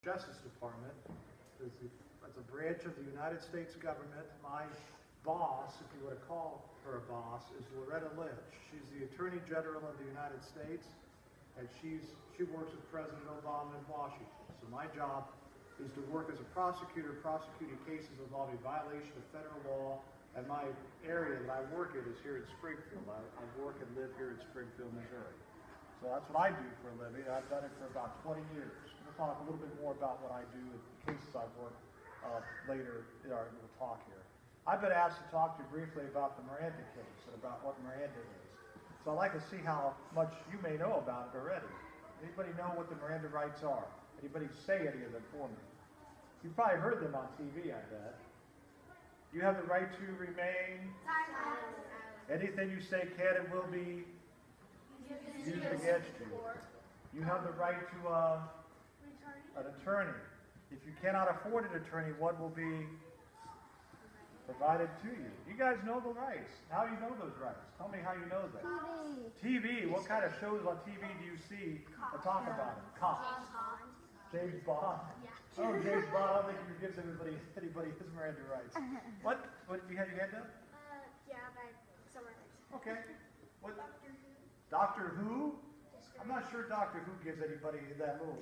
Justice Department. It's a branch of the United States government. My boss, if you were to call her a boss, is Loretta Lynch. She's the Attorney General of the United States, and she works with President Obama in Washington. So my job is to work as a prosecutor, prosecuting cases involving violation of federal law, and my area that I work in is here in Springfield. I work and live here in Springfield, Missouri. So that's what I do for a living. I've done it for about 20 years. We'll talk a little bit more about what I do in the cases I've worked later in our little talk here. I've been asked to talk to you briefly about the Miranda case and about what Miranda is. So I'd like to see how much you may know about it already. Anybody know what the Miranda rights are? Anybody say any of them for me? You've probably heard them on TV, I bet. You have the right to remain. Anything you say can and will be used against you. You have the right to an attorney. If you cannot afford an attorney, one will be provided to you. You guys know the rights. How do you know those rights? Tell me how you know them. TV. What kind of shows on TV do you see that talk about it? Cops. James Bond. Oh, James Bond. I don't think he gives anybody his Miranda rights. What? You had your hand up? Yeah, but somewhere else. Okay. What? Doctor Who? I'm not sure Doctor Who gives anybody that little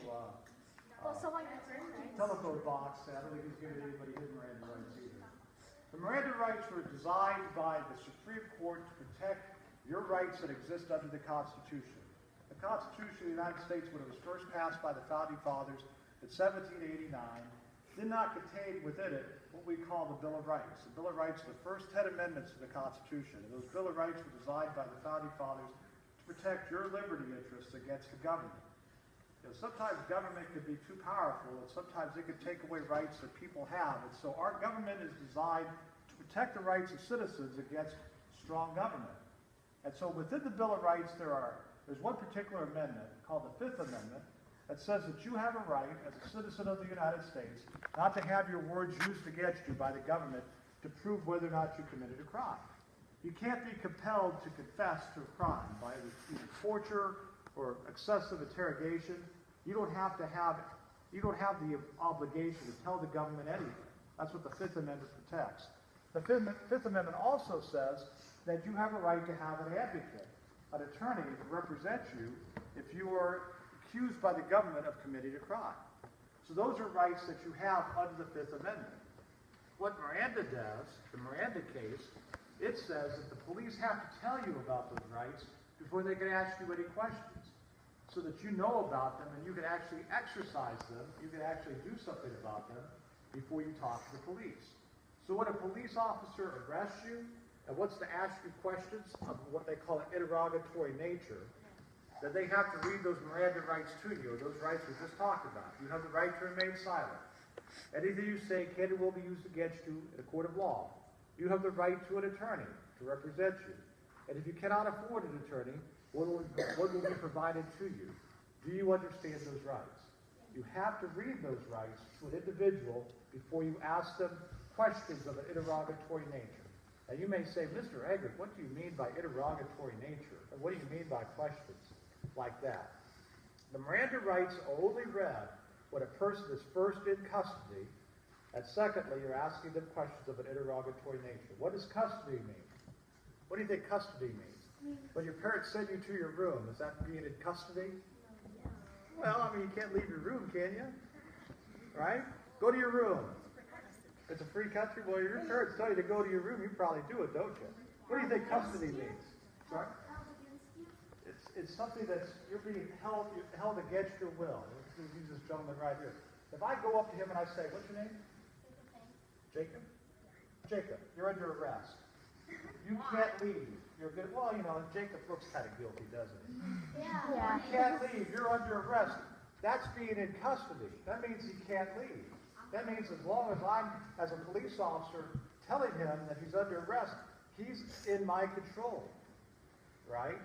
Someone gets right. telephone box. I don't think he's giving anybody his Miranda rights either. The Miranda rights were designed by the Supreme Court to protect your rights that exist under the Constitution. The Constitution of the United States, when it was first passed by the Founding Fathers in 1789, did not contain within it what we call the Bill of Rights. The Bill of Rights are the first 10 amendments to the Constitution. And those Bill of Rights were designed by the Founding Fathers to protect your liberty interests against the government. You know, sometimes government can be too powerful, and sometimes it can take away rights that people have. And so our government is designed to protect the rights of citizens against strong government. And so within the Bill of Rights, there's one particular amendment called the Fifth Amendment that says that you have a right as a citizen of the United States not to have your words used against you by the government to prove whether or not you committed a crime. You can't be compelled to confess to a crime by either torture or excessive interrogation. You don't have the obligation to tell the government anything. That's what the Fifth Amendment protects. The Fifth Amendment also says that you have a right to have an advocate, an attorney to represent you if you are accused by the government of committing a crime. So those are rights that you have under the Fifth Amendment. What Miranda does, the Miranda case, it says that the police have to tell you about those rights before they can ask you any questions, so that you know about them and you can actually exercise them, you can actually do something about them before you talk to the police. So when a police officer arrests you and wants to ask you questions of what they call an interrogatory nature, then they have to read those Miranda rights to you, or those rights we just talked about. You have the right to remain silent. Anything you say can and will be used against you in a court of law. You have the right to an attorney to represent you. And if you cannot afford an attorney, one will be provided to you. Do you understand those rights? You have to read those rights to an individual before you ask them questions of an interrogatory nature. Now you may say, Mr. Eggert, what do you mean by interrogatory nature? And what do you mean by questions like that? The Miranda rights are only read when a person is first in custody, and secondly, you're asking them questions of an interrogatory nature. What does custody mean? What do you think custody means? When your parents send you to your room, is that being in custody? Well, I mean, you can't leave your room, can you? Right? Go to your room. It's a free country. Well, your parents tell you to go to your room, you probably do it, don't you? What do you think custody means? Sorry? It's something that's, you're being held against your will. Let's use this gentleman right here. If I go up to him and I say, what's your name? Jacob? Jacob, you're under arrest. You can't leave. You're good. Well, you know, Jacob looks kind of guilty, doesn't he? Yeah. You can't leave. You're under arrest. That's being in custody. That means he can't leave. That means as long as I'm, as a police officer, telling him that he's under arrest, he's in my control. Right?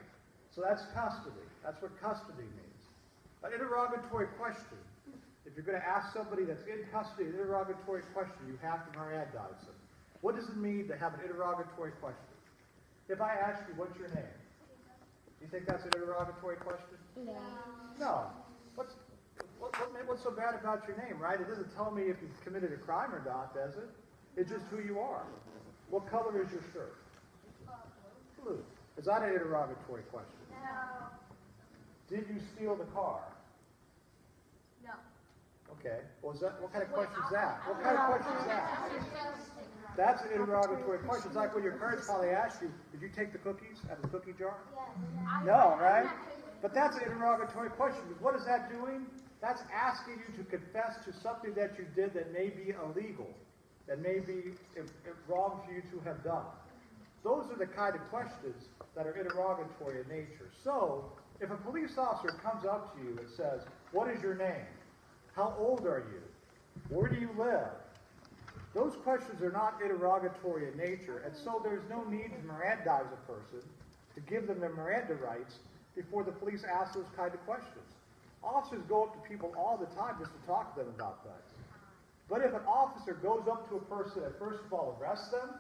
So that's custody. That's what custody means. An interrogatory question. If you're going to ask somebody that's in custody an interrogatory question, you have to Mirandize them. What does it mean to have an interrogatory question? If I ask you, what's your name? Do you think that's an interrogatory question? Yeah. No. What What's so bad about your name, right? It doesn't tell me if you've committed a crime or not, does it? It's just who you are. What color is your shirt? Blue. Is that an interrogatory question? No. Did you steal the car? No. Okay. Well, what kind of question is that? What kind of question is that? That's an interrogatory question. It's like when your parents probably ask you, did you take the cookies out of the cookie jar? No, right? But that's an interrogatory question. What is that doing? That's asking you to confess to something that you did that may be illegal, that may be wrong for you to have done. Those are the kind of questions that are interrogatory in nature. So, if a police officer comes up to you and says, what is your name? How old are you? Where do you live? Those questions are not interrogatory in nature, and so there's no need to Mirandize a person to give them their Miranda rights before the police ask those kind of questions. Officers go up to people all the time just to talk to them about things. But if an officer goes up to a person and first of all arrests them,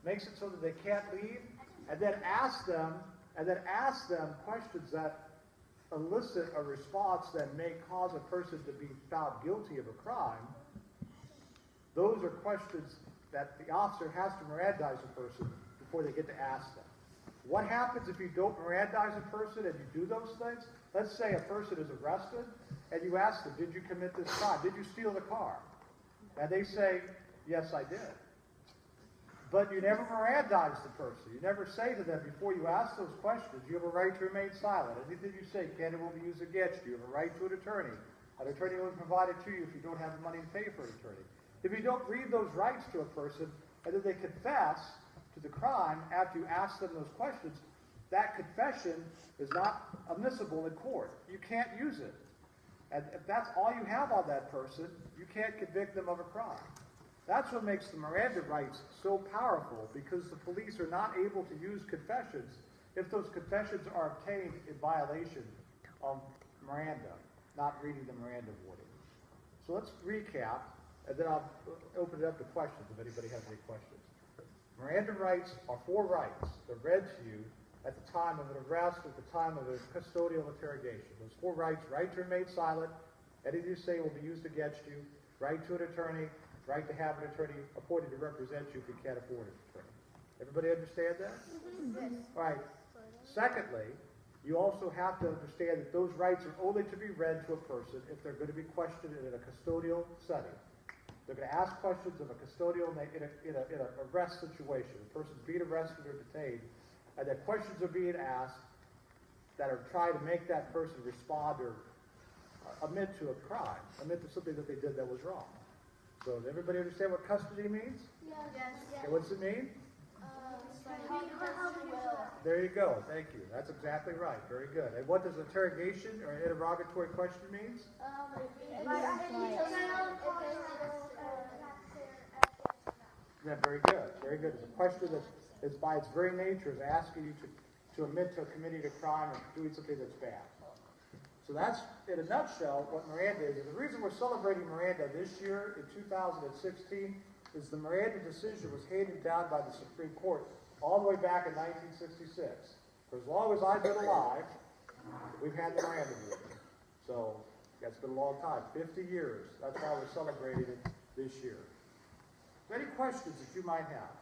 makes it so that they can't leave, and then asks them questions that elicit a response that may cause a person to be found guilty of a crime, those are questions that the officer has to Mirandize a person before they get to ask them. What happens if you don't Mirandize a person and you do those things? Let's say a person is arrested and you ask them, did you commit this crime? Did you steal the car? And they say, yes, I did. But you never Mirandize the person. You never say to them, before you ask those questions, you have a right to remain silent. Anything you say can and will be used against you. You have a right to an attorney. An attorney will be provided to you if you don't have the money to pay for an attorney. If you don't read those rights to a person, and then they confess to the crime after you ask them those questions, that confession is not admissible in court. You can't use it. And if that's all you have on that person, you can't convict them of a crime. That's what makes the Miranda rights so powerful, because the police are not able to use confessions if those confessions are obtained in violation of Miranda, not reading the Miranda warning. So let's recap, and then I'll open it up to questions if anybody has any questions. Miranda rights are 4 rights. They're read to you at the time of an arrest, at the time of a custodial interrogation. Those 4 rights: right to remain silent, anything you say will be used against you; right to an attorney; right to have an attorney appointed to represent you if you can't afford an attorney. Everybody understand that? Mm-hmm. All right. Secondly, you also have to understand that those rights are only to be read to a person if they're going to be questioned in a custodial setting. They're going to ask questions of a custodial in an arrest situation. A person's being arrested or detained, and that questions are being asked that are trying to make that person respond or admit to a crime, admit to something that they did that was wrong. So does everybody understand what custody means? Yes. Okay, what does it mean? There you go. Thank you. That's exactly right. Very good. And what does interrogation or interrogatory question means? Yeah, very good. Very good. It's a question that is by its very nature is asking you to admit to committing a crime or doing something that's bad. So that's, in a nutshell, what Miranda is. And the reason we're celebrating Miranda this year, in 2016, is the Miranda decision was handed down by the Supreme Court all the way back in 1966. For as long as I've been alive, we've had the Miranda ruling. So that's been a long time, 50 years. That's why we're celebrating it this year. Any questions that you might have?